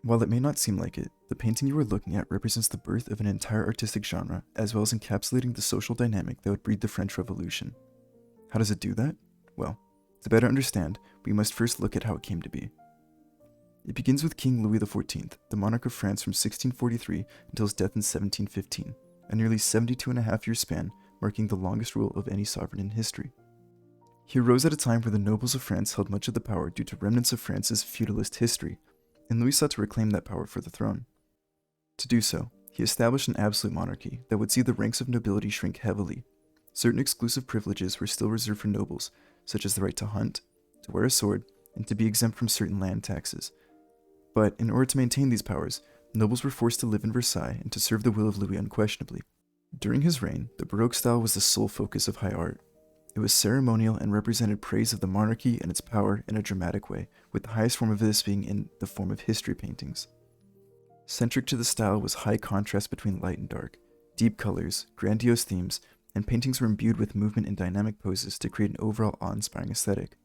While it may not seem like it, the painting you are looking at represents the birth of an entire artistic genre, as well as encapsulating the social dynamic that would breed the French Revolution. How does it do that? Well, to better understand, we must first look at how it came to be. It begins with King Louis XIV, the monarch of France from 1643 until his death in 1715, a nearly 72.5-year span, marking the longest rule of any sovereign in history. He arose at a time where the nobles of France held much of the power due to remnants of France's feudalist history, and Louis sought to reclaim that power for the throne. To do so, he established an absolute monarchy that would see the ranks of nobility shrink heavily. Certain exclusive privileges were still reserved for nobles, such as the right to hunt, to wear a sword, and to be exempt from certain land taxes. But in order to maintain these powers, nobles were forced to live in Versailles and to serve the will of Louis unquestionably. During his reign, the Baroque style was the sole focus of high art. It was ceremonial and represented praise of the monarchy and its power in a dramatic way, with the highest form of this being in the form of history paintings. Centric to the style was high contrast between light and dark, deep colors, grandiose themes, and paintings were imbued with movement and dynamic poses to create an overall awe-inspiring aesthetic.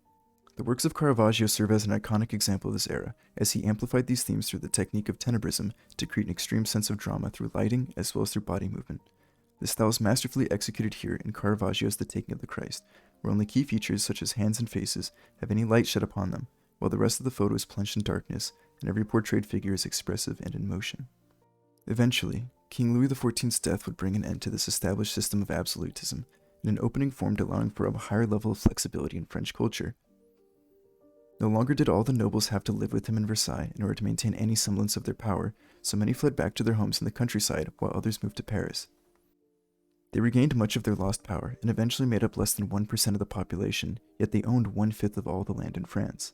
The works of Caravaggio serve as an iconic example of this era, as he amplified these themes through the technique of tenebrism to create an extreme sense of drama through lighting as well as through body movement. This style is masterfully executed here in Caravaggio's The Taking of the Christ, where only key features such as hands and faces have any light shed upon them, while the rest of the photo is plunged in darkness, and every portrayed figure is expressive and in motion. Eventually, King Louis XIV's death would bring an end to this established system of absolutism, and an opening formed allowing for a higher level of flexibility in French culture. No longer did all the nobles have to live with him in Versailles in order to maintain any semblance of their power, so many fled back to their homes in the countryside while others moved to Paris. They regained much of their lost power and eventually made up less than 1% of the population, yet they owned 1/5 of all the land in France.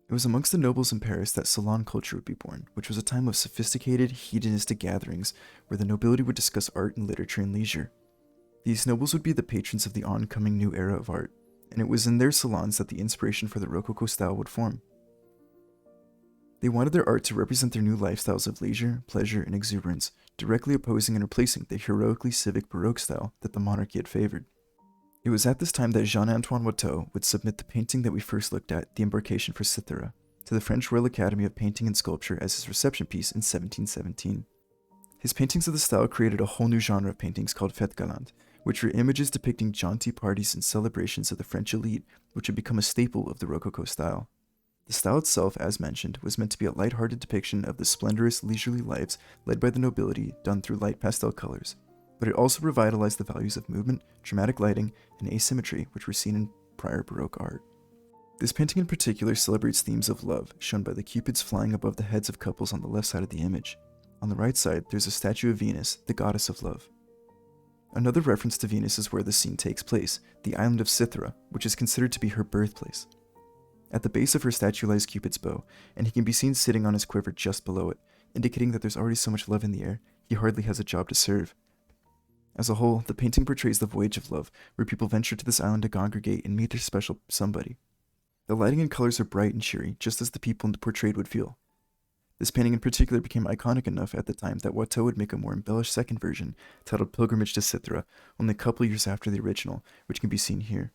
It was amongst the nobles in Paris that salon culture would be born, which was a time of sophisticated, hedonistic gatherings where the nobility would discuss art and literature and leisure. These nobles would be the patrons of the oncoming new era of art, and it was in their salons that the inspiration for the Rococo style would form. They wanted their art to represent their new lifestyles of leisure, pleasure, and exuberance, directly opposing and replacing the heroically civic Baroque style that the monarchy had favored. It was at this time that Jean-Antoine Watteau would submit the painting that we first looked at, The Embarcation for Cythera, to the French Royal Academy of Painting and Sculpture as his reception piece in 1717. His paintings of the style created a whole new genre of paintings called fêtes galantes, which were images depicting jaunty parties and celebrations of the French elite, which had become a staple of the Rococo style. The style itself, as mentioned, was meant to be a light-hearted depiction of the splendorous, leisurely lives led by the nobility done through light pastel colors, but it also revitalized the values of movement, dramatic lighting, and asymmetry which were seen in prior Baroque art. This painting in particular celebrates themes of love, shown by the cupids flying above the heads of couples on the left side of the image. On the right side, there's a statue of Venus, the goddess of love. Another reference to Venus is where the scene takes place, the island of Cythera, which is considered to be her birthplace. At the base of her statue lies Cupid's bow, and he can be seen sitting on his quiver just below it, indicating that there's already so much love in the air, he hardly has a job to serve. As a whole, the painting portrays the voyage of love, where people venture to this island to congregate and meet their special somebody. The lighting and colors are bright and cheery, just as the people portrayed would feel. This painting in particular became iconic enough at the time that Watteau would make a more embellished second version, titled Pilgrimage to Cythera, only a couple years after the original, which can be seen here.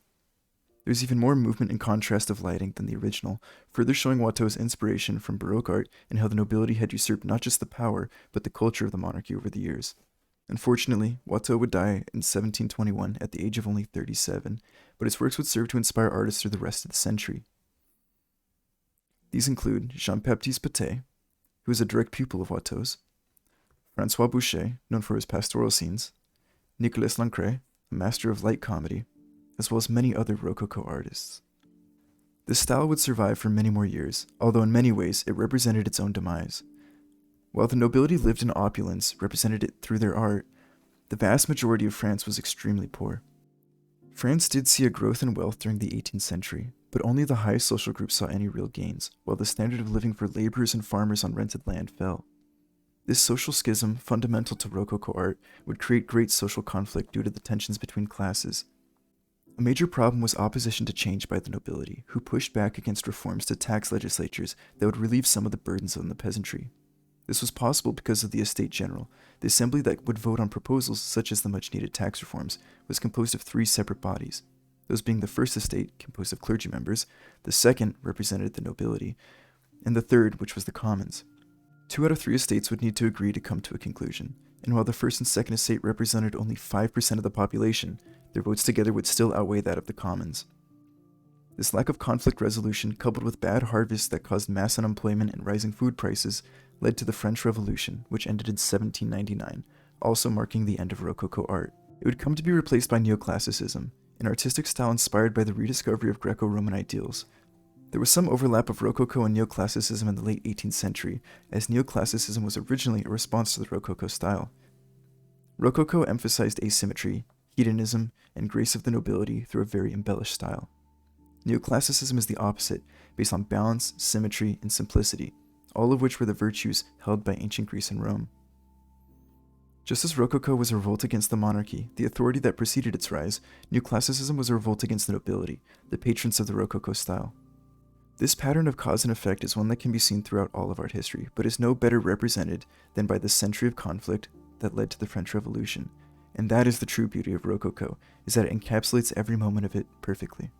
There's even more movement and contrast of lighting than the original, further showing Watteau's inspiration from Baroque art and how the nobility had usurped not just the power, but the culture of the monarchy over the years. Unfortunately, Watteau would die in 1721 at the age of only 37, but his works would serve to inspire artists through the rest of the century. These include Jean-Baptiste Patet, who was a direct pupil of Watteau's, François Boucher, known for his pastoral scenes, Nicolas Lancret, a master of light comedy, as well as many other Rococo artists. This style would survive for many more years, although in many ways it represented its own demise. While the nobility lived in opulence, represented it through their art, the vast majority of France was extremely poor. France did see a growth in wealth during the 18th century, but only the highest social groups saw any real gains, while the standard of living for laborers and farmers on rented land fell. This social schism, fundamental to Rococo art, would create great social conflict due to the tensions between classes. A major problem was opposition to change by the nobility, who pushed back against reforms to tax legislatures that would relieve some of the burdens on the peasantry. This was possible because of the Estates General. The assembly that would vote on proposals such as the much-needed tax reforms was composed of 3 separate bodies, those being the First Estate, composed of clergy members, the second represented the nobility, and the third, which was the Commons. 2 out of 3 estates would need to agree to come to a conclusion, and while the first and second estate represented only 5% of the population, their votes together would still outweigh that of the commons. This lack of conflict resolution, coupled with bad harvests that caused mass unemployment and rising food prices, led to the French Revolution, which ended in 1799, also marking the end of Rococo art. It would come to be replaced by Neoclassicism, an artistic style inspired by the rediscovery of Greco-Roman ideals. There was some overlap of Rococo and Neoclassicism in the late 18th century, as Neoclassicism was originally a response to the Rococo style. Rococo emphasized asymmetry, hedonism, and grace of the nobility through a very embellished style. Neoclassicism is the opposite, based on balance, symmetry, and simplicity, all of which were the virtues held by ancient Greece and Rome. Just as Rococo was a revolt against the monarchy, the authority that preceded its rise, Neoclassicism was a revolt against the nobility, the patrons of the Rococo style. This pattern of cause and effect is one that can be seen throughout all of art history, but is no better represented than by the century of conflict that led to the French Revolution. And that is the true beauty of Rococo, is that it encapsulates every moment of it perfectly.